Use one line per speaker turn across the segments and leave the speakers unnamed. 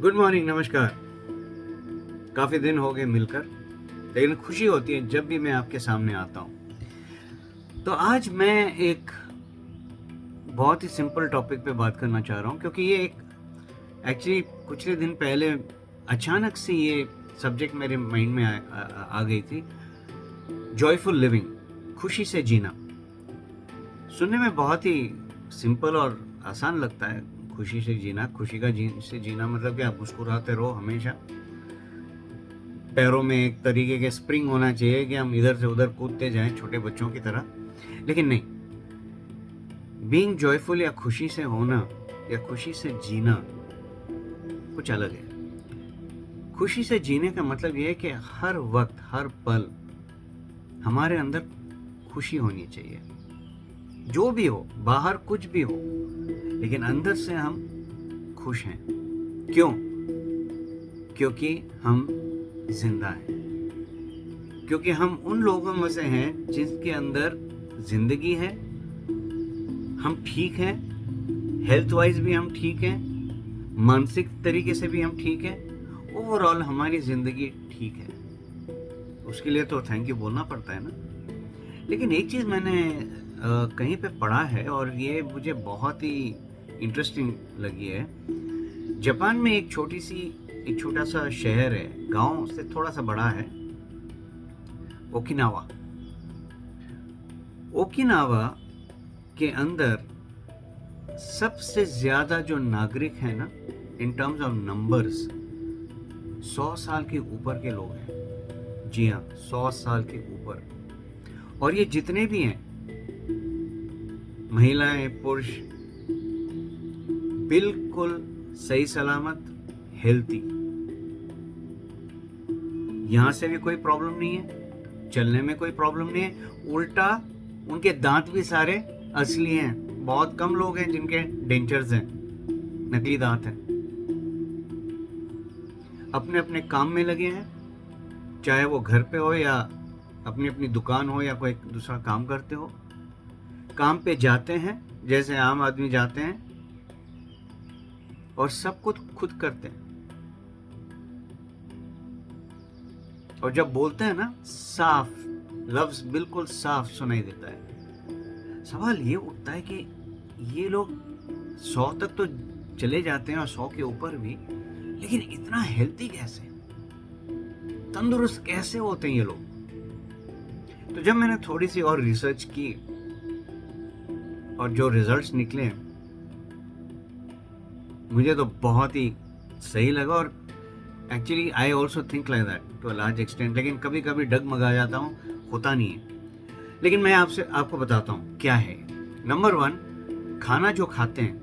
Good morning, नमस्कार। काफ़ी दिन हो गए मिलकर, लेकिन खुशी होती है जब भी मैं आपके सामने आता हूँ। तो आज मैं एक बहुत ही सिंपल टॉपिक पे बात करना चाह रहा हूँ, क्योंकि ये एक एक्चुअली कुछ ही दिन पहले अचानक से ये सब्जेक्ट मेरे माइंड में आ गई थी। जॉयफुल लिविंग, खुशी से जीना। सुनने में बहुत ही सिंपल और आसान लगता है। खुशी से जीना, से जीना मतलब कि आप मुस्कुराते रहो हमेशा। पैरों में एक तरीके के स्प्रिंग होना चाहिए कि हम इधर से उधर कूदते जाएं छोटे बच्चों की तरह। लेकिन नहीं, बीइंग जॉयफुल या खुशी से होना या खुशी से जीना कुछ अलग है। खुशी से जीने का मतलब यह है कि हर वक्त हर पल हमारे अंदर खुशी होनी चाहिए। जो भी हो, बाहर कुछ भी हो, लेकिन अंदर से हम खुश हैं। क्यों? क्योंकि हम जिंदा हैं, क्योंकि हम उन लोगों में से हैं जिनके अंदर जिंदगी है। हम ठीक हैं, हेल्थ वाइज भी हम ठीक हैं, मानसिक तरीके से भी हम ठीक हैं। ओवरऑल हमारी जिंदगी ठीक है। उसके लिए तो थैंक यू बोलना पड़ता है ना। लेकिन एक चीज़ मैंने कहीं पे पढ़ा है और ये मुझे बहुत ही इंटरेस्टिंग लगी है। जापान में एक छोटा सा शहर है, गांव से थोड़ा सा बड़ा है, ओकिनावा। ओकिनावा के अंदर सबसे ज्यादा जो नागरिक हैं ना, इन टर्म्स ऑफ नंबर्स, 100 साल के ऊपर के लोग हैं। जी हाँ, 100 साल के ऊपर। और ये जितने भी हैं, महिलाएं, पुरुष, बिल्कुल सही सलामत, हेल्थी। यहां से भी कोई प्रॉब्लम नहीं है, चलने में कोई प्रॉब्लम नहीं है। उल्टा उनके दांत भी सारे असली हैं। बहुत कम लोग हैं जिनके डेंचर्स हैं, नकली दांत हैं। अपने अपने काम में लगे हैं, चाहे वो घर पे हो या अपनी अपनी दुकान हो या कोई दूसरा काम करते हो। काम पे जाते हैं जैसे आम आदमी जाते हैं, और सब कुछ खुद करते हैं। और जब बोलते हैं ना, साफ लफ्ज बिल्कुल साफ सुनाई देता है। सवाल ये उठता है कि ये लोग 100 तक तो चले जाते हैं और 100 के ऊपर भी, लेकिन इतना हेल्थी कैसे, तंदुरुस्त कैसे होते हैं ये लोग? तो जब मैंने थोड़ी सी और रिसर्च की और जो रिजल्ट्स निकले, मुझे तो बहुत ही सही लगा। और actually I also think like that to a large extent. लेकिन कभी कभी डगमगा जाता हूँ, होता नहीं है। लेकिन मैं आपको बताता हूँ क्या है। नंबर 1, खाना जो खाते हैं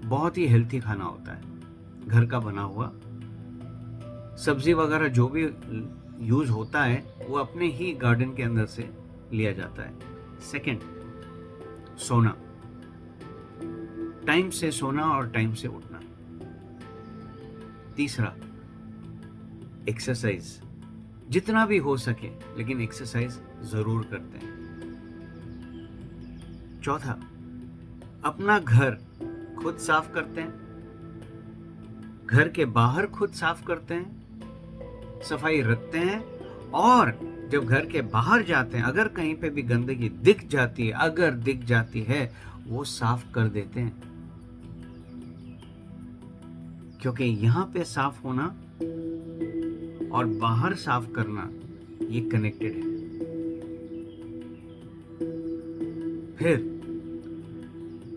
बहुत ही हेल्थी खाना होता है, घर का बना हुआ। सब्जी वगैरह जो भी यूज होता है वो अपने ही गार्डन के अंदर से लिया जाता है। सेकंड, सोना, टाइम से सोना और टाइम से उठना। तीसरा, एक्सरसाइज, जितना भी हो सके, लेकिन एक्सरसाइज जरूर करते हैं। चौथा, अपना घर खुद साफ करते हैं, घर के बाहर खुद साफ करते हैं, सफाई रखते हैं। और जब घर के बाहर जाते हैं, अगर कहीं पे भी गंदगी दिख जाती है, वो साफ कर देते हैं। क्योंकि यहाँ पे साफ होना और बाहर साफ करना ये कनेक्टेड है। फिर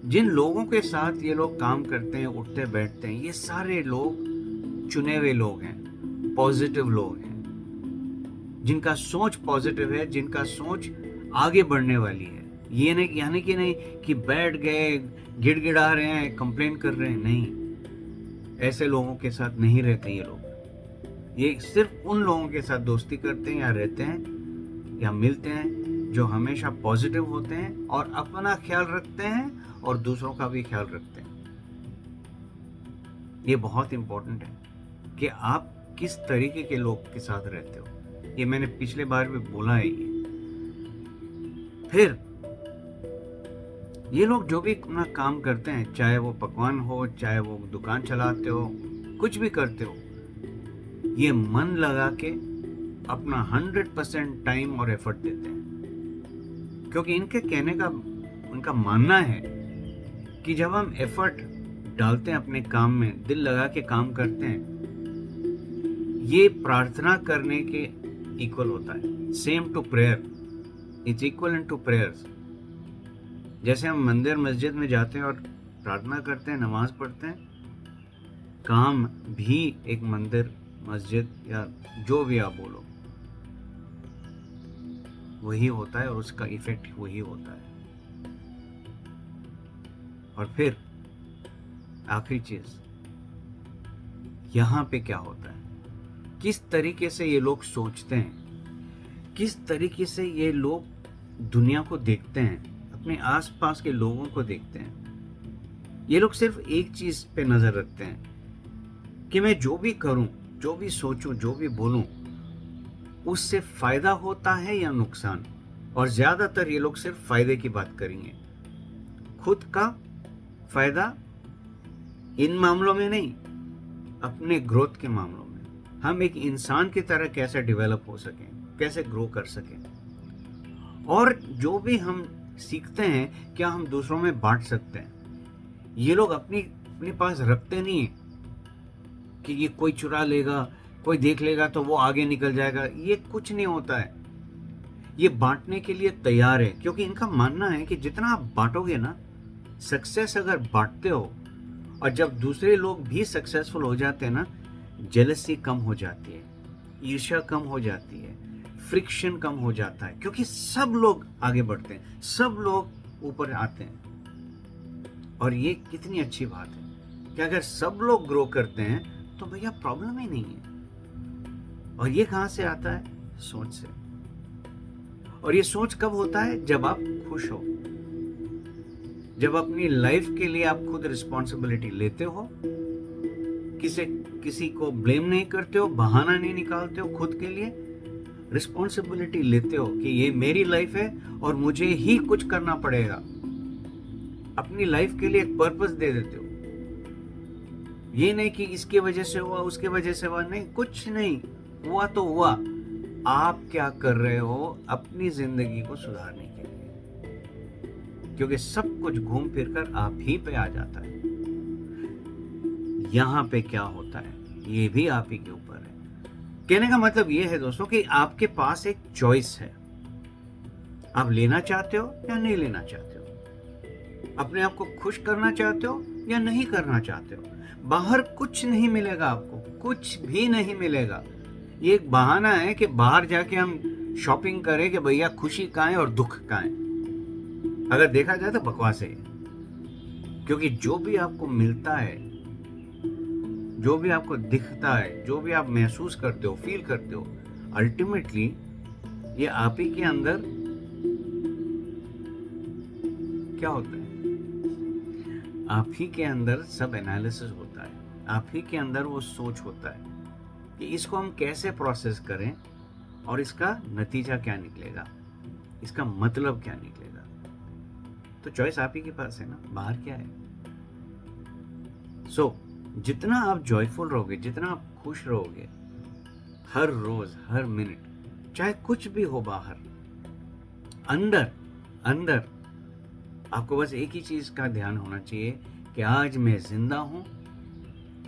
जिन लोगों के साथ ये लोग काम करते हैं, उठते बैठते हैं, ये सारे लोग चुने हुए लोग हैं, पॉजिटिव लोग हैं, जिनका सोच पॉजिटिव है, जिनका सोच आगे बढ़ने वाली है। ये नहीं, यानी कि नहीं कि बैठ गए, गिड़गिड़ा रहे हैं, कंप्लेन कर रहे हैं, नहीं। ऐसे लोगों के साथ नहीं रहते ये लोग। ये सिर्फ उन लोगों के साथ दोस्ती करते हैं या रहते हैं या मिलते हैं जो हमेशा पॉजिटिव होते हैं और अपना ख्याल रखते हैं और दूसरों का भी ख्याल रखते हैं। ये बहुत इंपॉर्टेंट है कि आप किस तरीके के लोग के साथ रहते हो। ये मैंने पिछले बार भी बोला है। फिर ये लोग जो भी अपना काम करते हैं, चाहे वो पकवान हो, चाहे वो दुकान चलाते हो, कुछ भी करते हो, ये मन लगा के अपना 100% टाइम और एफर्ट देते हैं। क्योंकि इनके कहने का, उनका मानना है कि जब हम एफर्ट डालते हैं अपने काम में, दिल लगा के काम करते हैं, ये प्रार्थना करने के इक्वल होता है। Same to prayer, it's equal to prayers. जैसे हम मंदिर मस्जिद में जाते हैं और प्रार्थना करते हैं, नमाज पढ़ते हैं, काम भी एक मंदिर मस्जिद या जो भी आप बोलो वही होता है और उसका इफेक्ट वही होता है। और फिर आखिरी चीज, यहां पे क्या होता है, किस तरीके से ये लोग सोचते हैं, किस तरीके से ये लोग दुनिया को देखते हैं, अपने आसपास के लोगों को देखते हैं। ये लोग सिर्फ एक चीज पे नजर रखते हैं कि मैं जो भी करूं, जो भी सोचूं, जो भी बोलूं, उससे फायदा होता है या नुकसान। और ज्यादातर ये लोग सिर्फ फायदे की बात करेंगे, खुद का फायदा इन मामलों में नहीं, अपने ग्रोथ के मामलों में। हम एक इंसान की तरह कैसे डेवलप हो सकें, कैसे ग्रो कर सकें, और जो भी हम सीखते हैं क्या हम दूसरों में बांट सकते हैं। ये लोग अपने पास रखते नहीं है कि ये कोई चुरा लेगा, कोई देख लेगा तो वो आगे निकल जाएगा। ये कुछ नहीं होता है। ये बांटने के लिए तैयार है, क्योंकि इनका मानना है कि जितना आप बांटोगे ना, सक्सेस अगर बांटते हो, और जब दूसरे लोग भी सक्सेसफुल हो जाते हैं ना, जेलसी कम हो जाती है, ईर्ष्या कम हो जाती है, फ्रिक्शन कम हो जाता है, क्योंकि सब लोग आगे बढ़ते हैं, सब लोग ऊपर आते हैं। और ये कितनी अच्छी बात है कि अगर सब लोग ग्रो करते हैं तो भैया प्रॉब्लम ही नहीं है। और ये कहां से आता है? सोच से। और ये सोच कब होता है? जब आप खुश हो, जब अपनी लाइफ के लिए आप खुद रिस्पॉन्सिबिलिटी लेते हो, किसी को ब्लेम नहीं करते हो, बहाना नहीं निकालते हो, खुद के लिए रिस्पॉन्सिबिलिटी लेते हो कि ये मेरी लाइफ है और मुझे ही कुछ करना पड़ेगा। अपनी लाइफ के लिए एक पर्पस दे देते हो। ये नहीं कि इसकी वजह से हुआ, उसके वजह से हुआ, नहीं, कुछ नहीं हुआ तो हुआ। आप क्या कर रहे हो अपनी जिंदगी को सुधारने के लिए, क्योंकि सब कुछ घूम फिर कर आप ही पे आ जाता है। यहां पे क्या होता है ये भी आप ही के ऊपर है। कहने का मतलब ये है दोस्तों कि आपके पास एक चॉइस है, आप लेना चाहते हो या नहीं लेना चाहते हो, अपने आप को खुश करना चाहते हो या नहीं करना चाहते हो। बाहर कुछ नहीं मिलेगा, आपको कुछ भी नहीं मिलेगा। ये एक बहाना है कि बाहर जाके हम शॉपिंग करें कि भैया खुशी कहाँ है और दुख कहाँ है। अगर देखा जाए तो बकवास है, क्योंकि जो भी आपको मिलता है, जो भी आपको दिखता है, जो भी आप महसूस करते हो, फील करते हो, अल्टीमेटली ये आप ही के अंदर क्या होता है, आप ही के अंदर सब एनालिसिस होता है, आप ही के अंदर वो सोच होता है कि इसको हम कैसे प्रोसेस करें और इसका नतीजा क्या निकलेगा, इसका मतलब क्या निकलेगा। तो चॉइस आप ही के पास है ना, बाहर क्या है। सो जितना आप जॉयफुल रहोगे, जितना आप खुश रहोगे, हर रोज हर मिनट, चाहे कुछ भी हो बाहर, अंदर अंदर आपको बस एक ही चीज का ध्यान होना चाहिए कि आज मैं जिंदा हूं,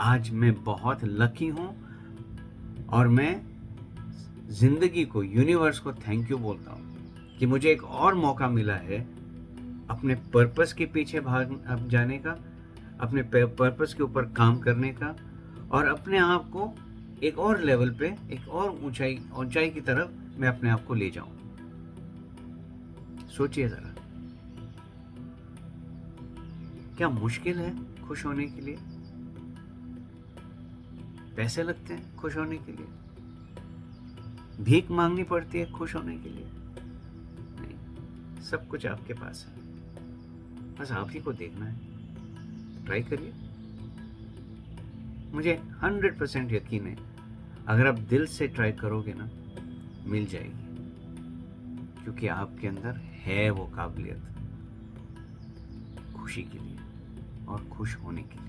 आज मैं बहुत लकी हूं, और मैं जिंदगी को, यूनिवर्स को थैंक यू बोलता हूं कि मुझे एक और मौका मिला है अपने पर्पस के पीछे भाग जाने का, अपने पर्पस के ऊपर काम करने का, और अपने आप को एक और लेवल पे, एक और ऊंचाई की तरफ मैं अपने आप को ले जाऊं। सोचिए जरा, क्या मुश्किल है खुश होने के लिए? पैसे लगते हैं खुश होने के लिए? भीख मांगनी पड़ती है खुश होने के लिए? नहीं, सब कुछ आपके पास है, बस आप ही को देखना है। ट्राई करिए, मुझे 100% यकीन है अगर आप दिल से ट्राई करोगे ना, मिल जाएगी, क्योंकि आपके अंदर है वो काबिलियत खुशी के लिए और खुश होने के लिए।